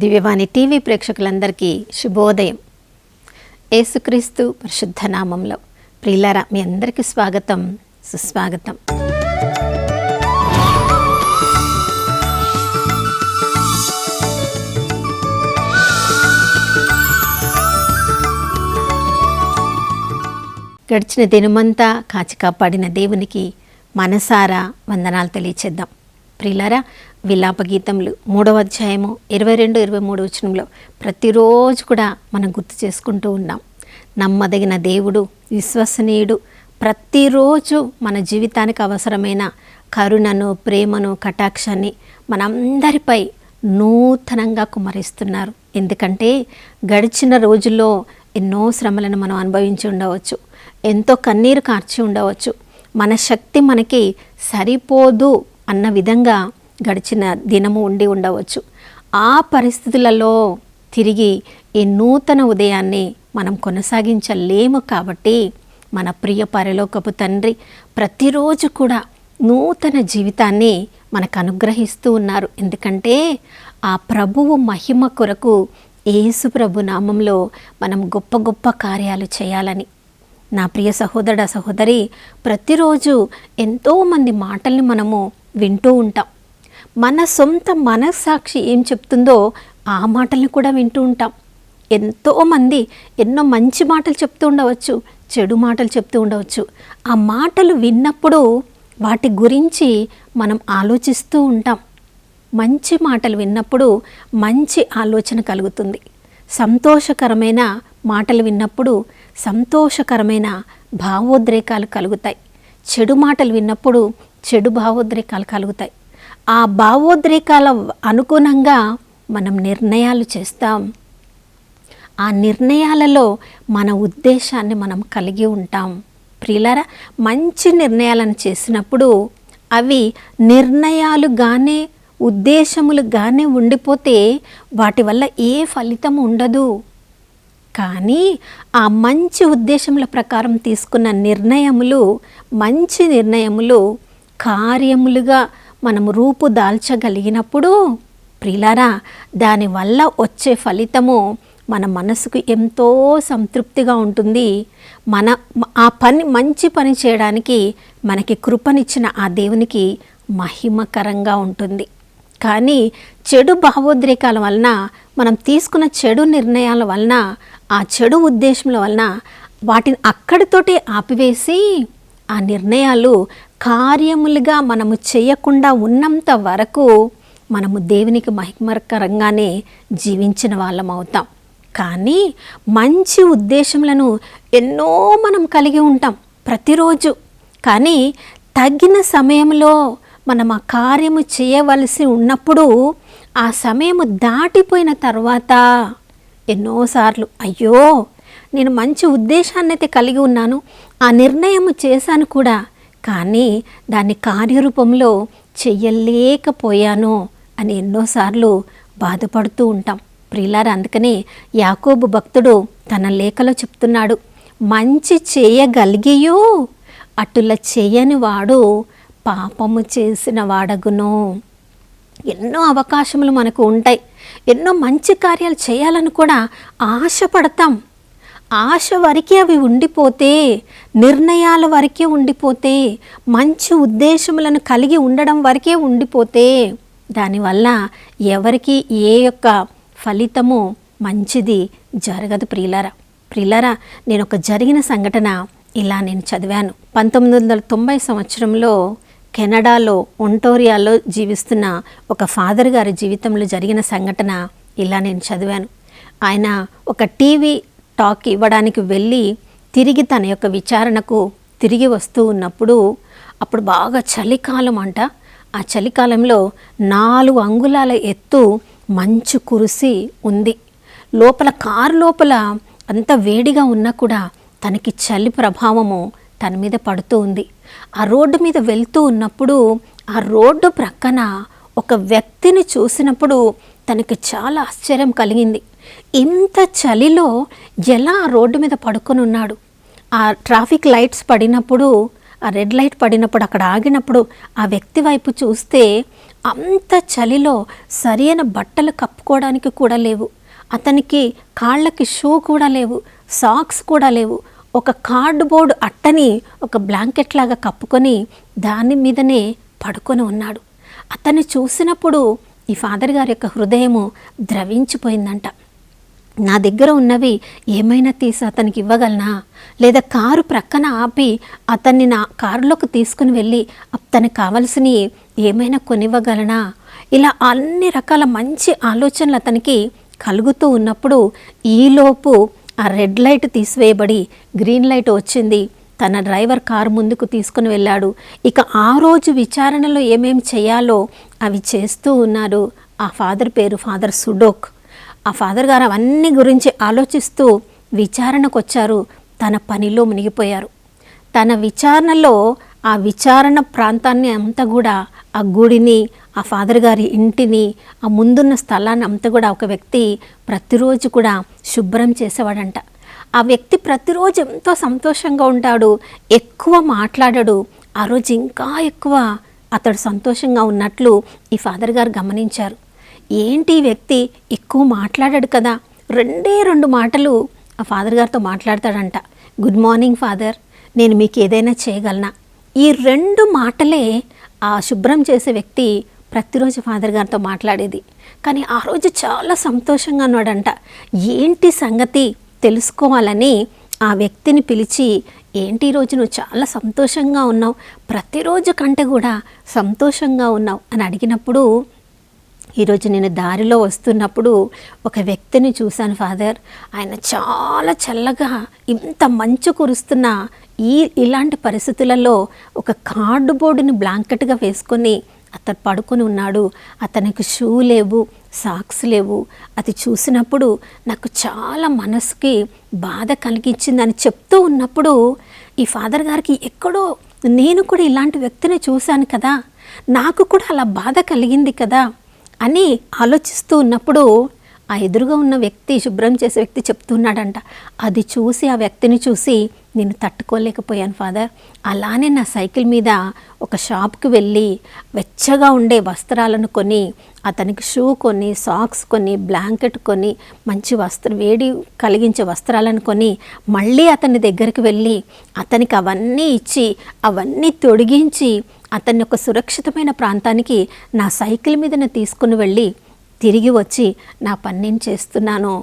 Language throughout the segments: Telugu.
దివ్యవాణి టీవీ ప్రేక్షకులందరికీ శుభోదయం. యేసుక్రీస్తు పరిశుద్ధ నామంలో ప్రియులారా, మీ అందరికీ స్వాగతం, సుస్వాగతం. గడిచిన దినమంతా కాచి కాపాడిన దేవునికి మనసారా వందనాలు తెలియచేద్దాం. ప్రియులారా, విలాప గీతములు 3వ అధ్యాయము 22-23 వచనంలో ప్రతిరోజు కూడా మనం గుర్తు చేసుకుంటూ ఉన్నాం. నమ్మదగిన దేవుడు, విశ్వసనీయుడు, ప్రతిరోజు మన జీవితానికి అవసరమైన కరుణను, ప్రేమను, కటాక్షాన్ని మనందరిపై నూతనంగా కుమ్మరిస్తున్నారు. ఎందుకంటే గడిచిన రోజుల్లో ఎన్నో శ్రమలను మనం అనుభవించి ఉండవచ్చు, ఎంతో కన్నీరు కార్చి ఉండవచ్చు, మన శక్తి మనకి సరిపోదు అన్న విధంగా గడిచిన దినము ఉండి ఉండవచ్చు. ఆ పరిస్థితులలో తిరిగి ఈ నూతన ఉదయాన్ని మనం కొనసాగించలేము. కాబట్టి మన ప్రియ పరలోకపు తండ్రి ప్రతిరోజు కూడా నూతన జీవితాన్ని మనకు అనుగ్రహిస్తూ ఉన్నారు. ఎందుకంటే ఆ ప్రభువు మహిమ కొరకు యేసు ప్రభు నామంలో మనం గొప్ప గొప్ప కార్యాలు చేయాలని. నా ప్రియ సహోదర సహోదరి, ప్రతిరోజు ఎంతోమంది మాటల్ని మనము వింటూ ఉంటాం. మన సొంత మనస్సాక్షి ఏం చెప్తుందో ఆ మాటల్ని కూడా వింటూ ఉంటాం. ఎంతోమంది ఎన్నో మంచి మాటలు చెప్తూ ఉండవచ్చు, చెడు మాటలు చెప్తూ ఉండవచ్చు. ఆ మాటలు విన్నప్పుడు వాటి గురించి మనం ఆలోచిస్తూ ఉంటాం. మంచి మాటలు విన్నప్పుడు మంచి ఆలోచన కలుగుతుంది. సంతోషకరమైన మాటలు విన్నప్పుడు సంతోషకరమైన భావోద్రేకాలు కలుగుతాయి. చెడు మాటలు విన్నప్పుడు చెడు భావోద్రేకాలు కలుగుతాయి. ఆ భావోద్రేకాల అనుగుణంగా మనం నిర్ణయాలు చేస్తాం. ఆ నిర్ణయాలలో మన ఉద్దేశాన్ని మనం కలిగి ఉంటాం. ప్రియులారా, మంచి నిర్ణయాలను చేసినప్పుడు అవి నిర్ణయాలుగానే, ఉద్దేశములుగానే ఉండిపోతే వాటి వల్ల ఏ ఫలితం ఉండదు. కానీ ఆ మంచి ఉద్దేశముల ప్రకారం తీసుకున్న నిర్ణయములు, మంచి నిర్ణయములు కార్యములుగా మనము రూపుదాల్చగలిగినప్పుడు ప్రియులారా, దానివల్ల వచ్చే ఫలితము మన మనసుకు ఎంతో సంతృప్తిగా ఉంటుంది. ఆ మంచి పని చేయడానికి మనకి కృపనిచ్చిన ఆ దేవునికి మహిమకరంగా ఉంటుంది. కానీ చెడు భావోద్రేకాల వలన, మనం తీసుకున్న చెడు నిర్ణయాల వలన, ఆ చెడు ఉద్దేశముల వలన వాటిని అక్కడితోటే ఆపివేసి ఆ నిర్ణయాలు కార్యములుగా మనము చేయకుండా ఉన్నంత వరకు మనము దేవునికి మహిమకరంగానే జీవించిన వాళ్ళం అవుతాం. కానీ మంచి ఉద్దేశములను ఎన్నో మనం కలిగి ఉంటాం ప్రతిరోజు. కానీ తగిన సమయంలో మనం ఆ కార్యము చేయవలసి ఉన్నప్పుడు, ఆ సమయము దాటిపోయిన తర్వాత ఎన్నోసార్లు అయ్యో, నేను మంచి ఉద్దేశాన్ని అయితే కలిగి ఉన్నాను, ఆ నిర్ణయము చేశాను కూడా, కానీ దాన్ని కార్యరూపంలో చెయ్యలేకపోయాను అని ఎన్నోసార్లు బాధపడుతూ ఉంటాం. ప్రియులారా, అందుకనే యాకోబు భక్తుడు తన లేఖలో చెప్తున్నాడు, మంచి చేయగలిగియు అటుల చేయని వాడు పాపము చేసిన వాడగును. ఎన్నో అవకాశములు మనకు ఉంటాయి, ఎన్నో మంచి కార్యాలు చేయాలని కూడా ఆశపడతాం. ఆశ వరకే అవి ఉండిపోతే, నిర్ణయాల వరకే ఉండిపోతే, మంచి ఉద్దేశములను కలిగి ఉండడం వరకే ఉండిపోతే, దానివల్ల ఎవరికి ఏ యొక్క ఫలితము మంచిది జరగదు. ప్రియులారా, నేను ఒక జరిగిన సంఘటన ఇలా నేను చదివాను. 1990 సంవత్సరంలో కెనడాలో ఒంటోరియాలో జీవిస్తున్న ఒక ఫాదర్ గారి జీవితంలో జరిగిన సంఘటన ఇలా నేను చదివాను. ఆయన ఒక టీవీ టాక్ ఇవ్వడానికి వెళ్ళి తిరిగి తన యొక్క విచారణకు తిరిగి వస్తూ ఉన్నప్పుడు, అప్పుడు బాగా చలికాలం అంట. ఆ చలికాలంలో 4 అంగుళాల ఎత్తు మంచు కురిసి ఉంది. కారు లోపల అంత వేడిగా ఉన్నా కూడా తనకి చలి ప్రభావము తన మీద పడుతూ ఉంది. ఆ రోడ్డు మీద వెళ్తూ ఉన్నప్పుడు ఆ రోడ్డు ప్రక్కన ఒక వ్యక్తిని చూసినప్పుడు తనకి చాలా ఆశ్చర్యం కలిగింది. ఇంత చలిలో ఎలా ఆ రోడ్డు మీద పడుకొని ఉన్నాడు? ఆ ట్రాఫిక్ లైట్స్ పడినప్పుడు, ఆ రెడ్ లైట్ పడినప్పుడు, అక్కడ ఆగినప్పుడు ఆ వ్యక్తి వైపు చూస్తే అంత చలిలో సరైన బట్టలు కప్పుకోవడానికి కూడా లేవు. అతనికి కాళ్ళకి షూ కూడా లేవు, సాక్స్ కూడా లేవు. ఒక కార్డ్బోర్డ్ అట్టని ఒక బ్లాంకెట్ లాగా కప్పుకొని దాని మీదనే పడుకొని ఉన్నాడు. అతన్ని చూసినప్పుడు ఈ ఫాదర్ గారి యొక్క హృదయము ద్రవించిపోయిందంట. నా దగ్గర ఉన్నవి ఏమైనా తీసి అతనికి ఇవ్వగలనా, లేదా కారు ప్రక్కన ఆపి అతన్ని నా కారులోకి తీసుకుని వెళ్ళి అతనికి కావలసినవి ఏమైనా కొనివ్వగలనా, ఇలా అన్ని రకాల మంచి ఆలోచనలు అతనికి కలుగుతూ ఉన్నప్పుడు ఈలోపు ఆ రెడ్ లైట్ తీసివేయబడి గ్రీన్ లైట్ వచ్చింది. తన డ్రైవర్ కారు ముందుకు తీసుకుని వెళ్ళాడు. ఇక ఆ రోజు విచారణలో ఏమేమి చేయాలో అవి చేస్తూ ఉన్నారు. ఆ ఫాదర్ పేరు ఫాదర్ సుడోక్. ఆ ఫాదర్ గారు అవన్నీ గురించి ఆలోచిస్తూ విచారణకు వచ్చారు. తన పనిలో మునిగిపోయారు. తన విచారణలో ఆ విచారణ ప్రాంతాన్ని అంతా కూడా, ఆ గుడిని, ఆ ఫాదర్ గారి ఇంటిని, ఆ ముందున్న స్థలాన్ని అంతా కూడా ఒక వ్యక్తి ప్రతిరోజు కూడా శుభ్రం చేసేవాడంట. ఆ వ్యక్తి ప్రతిరోజు ఎంతో సంతోషంగా ఉంటాడు, ఎక్కువ మాట్లాడాడు. ఆ రోజు ఇంకా ఎక్కువ అతడు సంతోషంగా ఉన్నట్లు ఈ ఫాదర్ గారు గమనించారు. ఏంటి ఈ వ్యక్తి ఎక్కువ మాట్లాడాడు కదా, 2 మాటలు ఆ ఫాదర్ గారితో మాట్లాడతాడంట. గుడ్ మార్నింగ్ ఫాదర్, నేను మీకు ఏదైనా చేయగలనా. ఈ 2 మాటలే ఆ శుభ్రం చేసే వ్యక్తి ప్రతిరోజు ఫాదర్ గారితో మాట్లాడేది. కానీ ఆ రోజు చాలా సంతోషంగా ఉన్నాడంట. ఏంటి సంగతి తెలుసుకోవాలని ఆ వ్యక్తిని పిలిచి, ఏంటి ఈరోజు నువ్వు చాలా సంతోషంగా ఉన్నావు, ప్రతిరోజు కంటే కూడా సంతోషంగా ఉన్నావు అని అడిగినప్పుడు, ఈరోజు నేను దారిలో వస్తున్నప్పుడు ఒక వ్యక్తిని చూశాను ఫాదర్. ఆయన చాలా చల్లగా, ఇంత మంచు కురుస్తున్న ఇలాంటి పరిస్థితులలో ఒక కార్డుబోర్డుని బ్లాంకెట్గా వేసుకొని అతను పడుకొని ఉన్నాడు. అతనికి షూ లేవు, సాక్స్ లేవు. అది చూసినప్పుడు నాకు చాలా మనసుకి బాధ కలిగించిందని చెప్తూ ఉన్నప్పుడు ఈ ఫాదర్ గారికి ఎక్కడో నేను కూడా ఇలాంటి వ్యక్తిని చూశాను కదా, నాకు కూడా అలా బాధ కలిగింది కదా అని ఆలోచిస్తూ ఉన్నప్పుడు ఆ ఎదురుగా ఉన్న వ్యక్తి, శుభ్రం చేసే వ్యక్తి చెప్తున్నాడంట. అది చూసి, ఆ వ్యక్తిని చూసి నేను తట్టుకోలేకపోయాను ఫాదర్. అలానే నా సైకిల్ మీద ఒక షాప్కి వెళ్ళి వెచ్చగా ఉండే వస్త్రాలను కొని, అతనికి షూ కొని, సాక్స్ కొని, బ్లాంకెట్ కొని, మంచి వేడి కలిగించే వస్త్రాలను కొని, మళ్ళీ అతని దగ్గరికి వెళ్ళి అతనికి అవన్నీ ఇచ్చి, అవన్నీ తొడిగించి, అతన్ని ఒక సురక్షితమైన ప్రాంతానికి నా సైకిల్ మీద తీసుకుని వెళ్ళి తిరిగి వచ్చి నా పని నేను చేస్తున్నాను.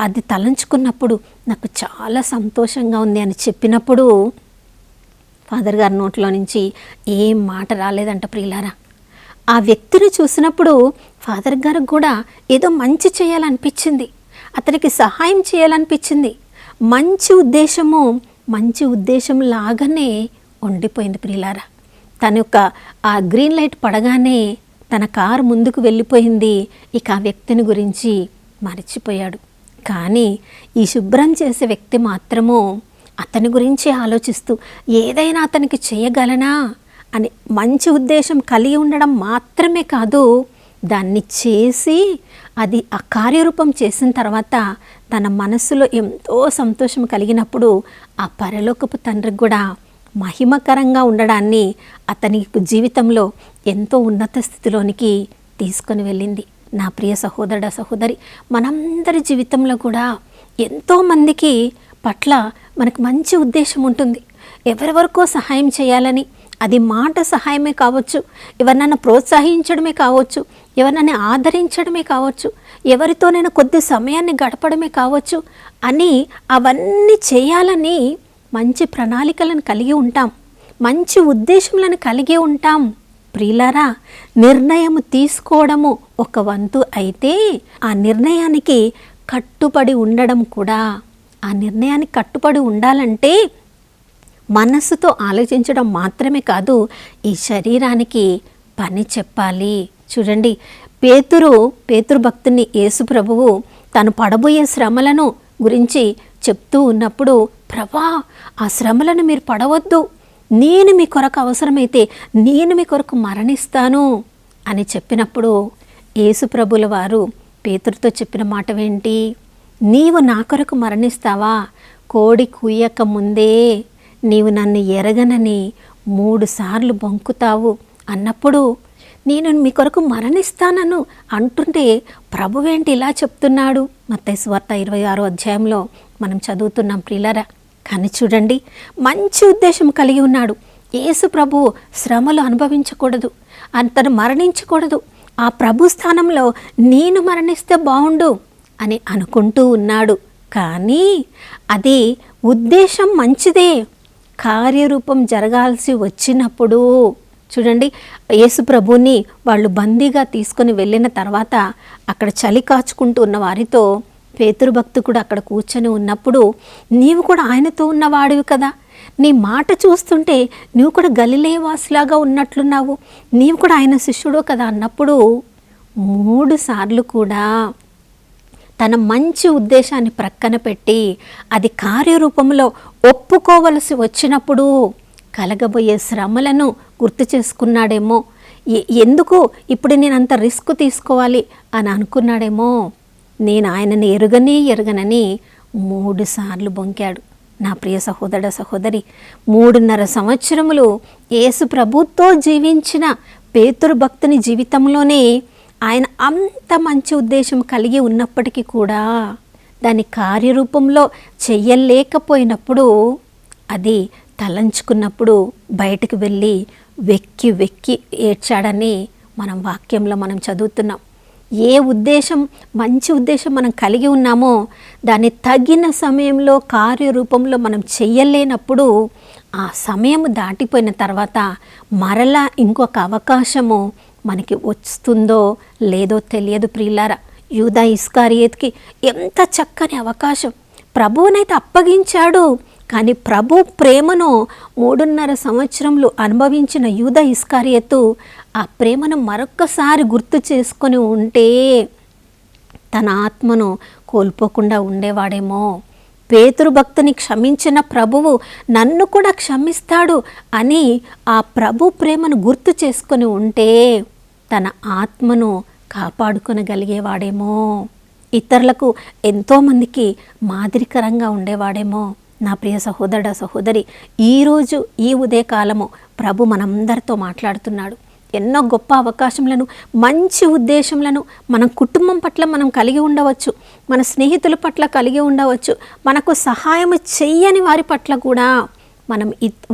అది తలంచుకున్నప్పుడు నాకు చాలా సంతోషంగా ఉంది అని చెప్పినప్పుడు ఫాదర్ గారి నోట్లో నుంచి ఏం మాట రాలేదంట ప్రియులారా. ఆ వ్యక్తిని చూసినప్పుడు ఫాదర్ గారికి కూడా ఏదో మంచి చేయాలనిపించింది, అతనికి సహాయం చేయాలనిపించింది. మంచి ఉద్దేశం లాగానే ఉండిపోయింది ప్రియులారా. తన యొక్క ఆ గ్రీన్ లైట్ పడగానే తన కారు ముందుకు వెళ్ళిపోయింది. ఇక ఆ వ్యక్తిని గురించి మర్చిపోయాడు. కానీ ఈ శుభ్రం చేసే వ్యక్తి మాత్రము అతని గురించి ఆలోచిస్తూ ఏదైనా అతనికి చేయగలనా అని మంచి ఉద్దేశం కలిగి ఉండడం మాత్రమే కాదు, దాన్ని చేసి అది ఆ కార్యరూపం చేసిన తర్వాత తన మనస్సులో ఎంతో సంతోషం కలిగినప్పుడు ఆ పరలోకపు తండ్రికి కూడా మహిమకరంగా ఉండడాన్ని అతని జీవితంలో ఎంతో ఉన్నత స్థితిలోనికి తీసుకొని వెళ్ళింది. నా ప్రియ సహోదరుడ, సహోదరి, మనందరి జీవితంలో కూడా ఎంతోమందికి పట్ల మనకు మంచి ఉద్దేశం ఉంటుంది. ఎవరెవరికో సహాయం చేయాలని, అది మాట సహాయమే కావచ్చు, ఎవరినైనా ప్రోత్సహించడమే కావచ్చు, ఎవరినైనా ఆదరించడమే కావచ్చు, ఎవరితో నేను కొద్ది సమయాన్ని గడపడమే కావచ్చు అని అవన్నీ చేయాలని మంచి ప్రణాళికలను కలిగి ఉంటాం, మంచి ఉద్దేశములను కలిగి ఉంటాం. ప్రియులారా, నిర్ణయం తీసుకోవడము ఒక వంతు అయితే ఆ నిర్ణయానికి కట్టుబడి ఉండడం కూడా. ఆ నిర్ణయానికి కట్టుబడి ఉండాలంటే మనస్సుతో ఆలోచించడం మాత్రమే కాదు, ఈ శరీరానికి పని చెప్పాలి. చూడండి, పేతురు భక్తుని యేసు ప్రభువు తను పడబోయే శ్రమలను గురించి చెప్తూ ఉన్నప్పుడు, ప్రభా ఆ శ్రమలను మీరు పడవద్దు, నేను మీ కొరకు అవసరమైతే నేను మీ కొరకు మరణిస్తాను అని చెప్పినప్పుడు యేసు ప్రభుల వారు పేతురుతో చెప్పిన మాట ఏంటి? నీవు నా కొరకు మరణిస్తావా? కోడి కూయక ముందే నీవు నన్ను ఎరగనని 3 సార్లు బొంకుతావు అన్నప్పుడు నేను మీ కొరకు మరణిస్తానను అంటుంటే ప్రభువేంటి ఇలా చెప్తున్నాడు? మత్తయి సువార్త 26వ అధ్యాయంలో మనం చదువుతున్నాం ప్రియులారా. కానీ చూడండి, మంచి ఉద్దేశం కలిగి ఉన్నాడు. యేసు ప్రభు శ్రమలు అనుభవించకూడదు, అతను మరణించకూడదు, ఆ ప్రభు స్థానంలో నేను మరణిస్తే బాగుండు అని అనుకుంటూ ఉన్నాడు. కానీ అది ఉద్దేశం మంచిదే, కార్యరూపం జరగాల్సి వచ్చినప్పుడు చూడండి, యేసు ప్రభుని వాళ్ళు బందీగా తీసుకొని వెళ్ళిన తర్వాత అక్కడ చలి కాచుకుంటూ ఉన్న వారితో పేతురు భక్తుడు అక్కడ కూర్చొని ఉన్నప్పుడు, నీవు కూడా ఆయనతో ఉన్నవాడివి కదా, నీ మాట చూస్తుంటే నువ్వు కూడా గలిలయవాసిలాగా ఉన్నట్లున్నావు, నీవు కూడా ఆయన శిష్యుడు కదా అన్నప్పుడు 3 సార్లు కూడా తన మంచి ఉద్దేశాన్ని ప్రక్కన పెట్టి అది కార్యరూపంలో ఒప్పుకోవలసి వచ్చినప్పుడు కలగబోయే శ్రమలను గుర్తు చేసుకున్నాడేమో. ఎందుకు ఇప్పుడు నేను అంత రిస్క్ తీసుకోవాలి అని అనుకున్నాడేమో. నేను ఆయనని ఎరగనని 3 సార్లు బొంకాడు. నా ప్రియ సహోదర సహోదరి, 3.5 సంవత్సరములు యేసు ప్రభుతో జీవించిన పేతురు భక్తుని జీవితంలోనే ఆయన అంత మంచి ఉద్దేశం కలిగి ఉన్నప్పటికీ కూడా దాని కార్యరూపంలో చెయ్యలేకపోయినప్పుడు, అది తలంచుకున్నప్పుడు బయటకు వెళ్ళి వెక్కి వెక్కి ఏడ్చాడని మనం వాక్యంలో మనం చదువుతున్నాం. ఏ ఉద్దేశం, మంచి ఉద్దేశం మనం కలిగి ఉన్నామో దాన్ని తగిన సమయంలో కార్యరూపంలో మనం చెయ్యలేనప్పుడు, ఆ సమయం దాటిపోయిన తర్వాత మరలా ఇంకొక అవకాశము మనకి వస్తుందో లేదో తెలియదు ప్రియులారా. యూదా ఇస్కారియోతుకి ఎంత చక్కని అవకాశం, ప్రభువునైతే అప్పగించాడు. కానీ ప్రభు ప్రేమను 3.5 సంవత్సరములు అనుభవించిన యూదా ఇస్కారియోతు ఆ ప్రేమను మరొక్కసారి గుర్తు చేసుకొని ఉంటే తన ఆత్మను కోల్పోకుండా ఉండేవాడేమో. పేతురు భక్తుని క్షమించిన ప్రభువు నన్ను కూడా క్షమిస్తాడు అని ఆ ప్రభు ప్రేమను గుర్తు చేసుకొని ఉంటే తన ఆత్మను కాపాడుకొనగలిగేవాడేమో. ఇతరులకు ఎంతోమందికి మాదిరికరంగా ఉండేవాడేమో. నా ప్రియ సహోదర సహోదరి, ఈరోజు ఈ ఉదయకాలము ప్రభు మనందరితో మాట్లాడుతున్నాడు. ఎన్నో గొప్ప అవకాశములను, మంచి ఉద్దేశములను మన కుటుంబం పట్ల మనం కలిగి ఉండవచ్చు, మన స్నేహితుల పట్ల కలిగి ఉండవచ్చు, మనకు సహాయం చెయ్యని వారి పట్ల కూడా మనం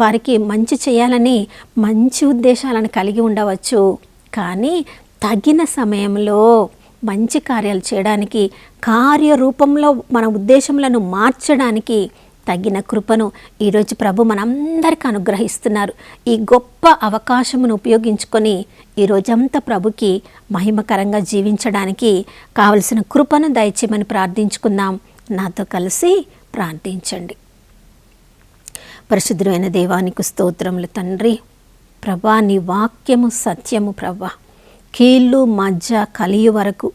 వారికి మంచి చేయాలని మంచి ఉద్దేశాలను కలిగి ఉండవచ్చు. కానీ తగిన సమయంలో మంచి కార్యాలు చేయడానికి, కార్యరూపంలో మన ఉద్దేశములను మార్చడానికి తగిన కృపను ఈరోజు ప్రభు మనందరికీ అనుగ్రహిస్తున్నారు. ఈ గొప్ప అవకాశమును ఉపయోగించుకొని ఈరోజంతా ప్రభుకి మహిమకరంగా జీవించడానికి కావలసిన కృపను దయచేయమని ప్రార్థించుకుందాం. నాతో కలిసి ప్రార్థించండి. పరిశుద్ధమైన దేవానికి స్తోత్రములు తండ్రి. ప్రభా, నీ వాక్యము సత్యము ప్రభా. కీళ్ళు మధ్య కలియు వరకు,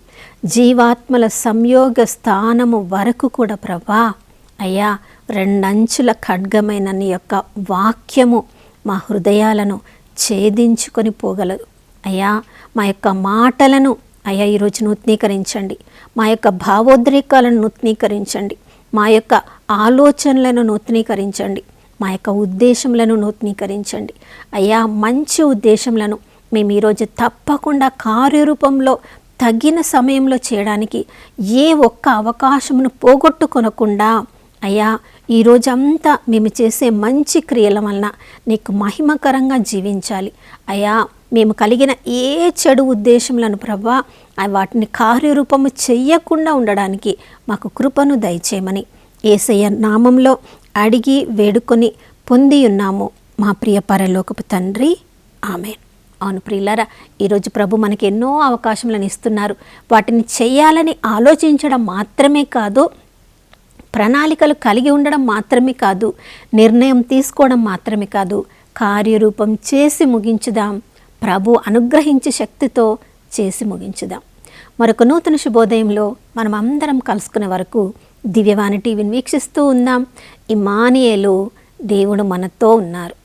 జీవాత్మల సంయోగ స్థానము వరకు కూడా ప్రభా అయ్యా, 2 అంచుల ఖడ్గమైన నీ యొక్క వాక్యము మా హృదయాలను ఛేదించుకొని పోగలదు. అయ్యా, మా యొక్క మాటలను అయ్యా ఈరోజు నూతనీకరించండి, మా యొక్క భావోద్రేకాలను నూతనీకరించండి, మా యొక్క ఆలోచనలను నూతనీకరించండి, మా యొక్క ఉద్దేశములను నూతనీకరించండి. అయ్యా, మంచి ఉద్దేశములను మేము ఈరోజు తప్పకుండా కార్యరూపంలో తగిన సమయంలో చేయడానికి ఏ ఒక్క అవకాశమును పోగొట్టుకొనకుండా అయ్యా ఈరోజంతా మేము చేసే మంచి క్రియల వలన నీకు మహిమకరంగా జీవించాలి. అయ్యా, మేము కలిగిన ఏ చెడు ఉద్దేశములను ప్రభా వాటిని కార్యరూపము చెయ్యకుండా ఉండడానికి మాకు కృపను దయచేయమని యేసయ్య నామంలో అడిగి వేడుకొని పొంది ఉన్నాము మా ప్రియ పరలోకపు తండ్రి, ఆమేన్. అవును ప్రియులారా, ఈరోజు ప్రభు మనకి ఎన్నో అవకాశములను ఇస్తున్నారు. వాటిని చేయాలని ఆలోచించడం మాత్రమే కాదు, ప్రణాళికలు కలిగి ఉండడం మాత్రమే కాదు, నిర్ణయం తీసుకోవడం మాత్రమే కాదు, కార్యరూపం చేసి ముగించుదాం. ప్రభు అనుగ్రహించే శక్తితో చేసి ముగించుదాం. మరొక నూతన శుభోదయంలో మనం అందరం కలుసుకునే వరకు దివ్యవాణి టీవీని వీక్షిస్తూ ఉందాం. ఇమ్మానుయేలు, దేవుడు మనతో ఉన్నారు.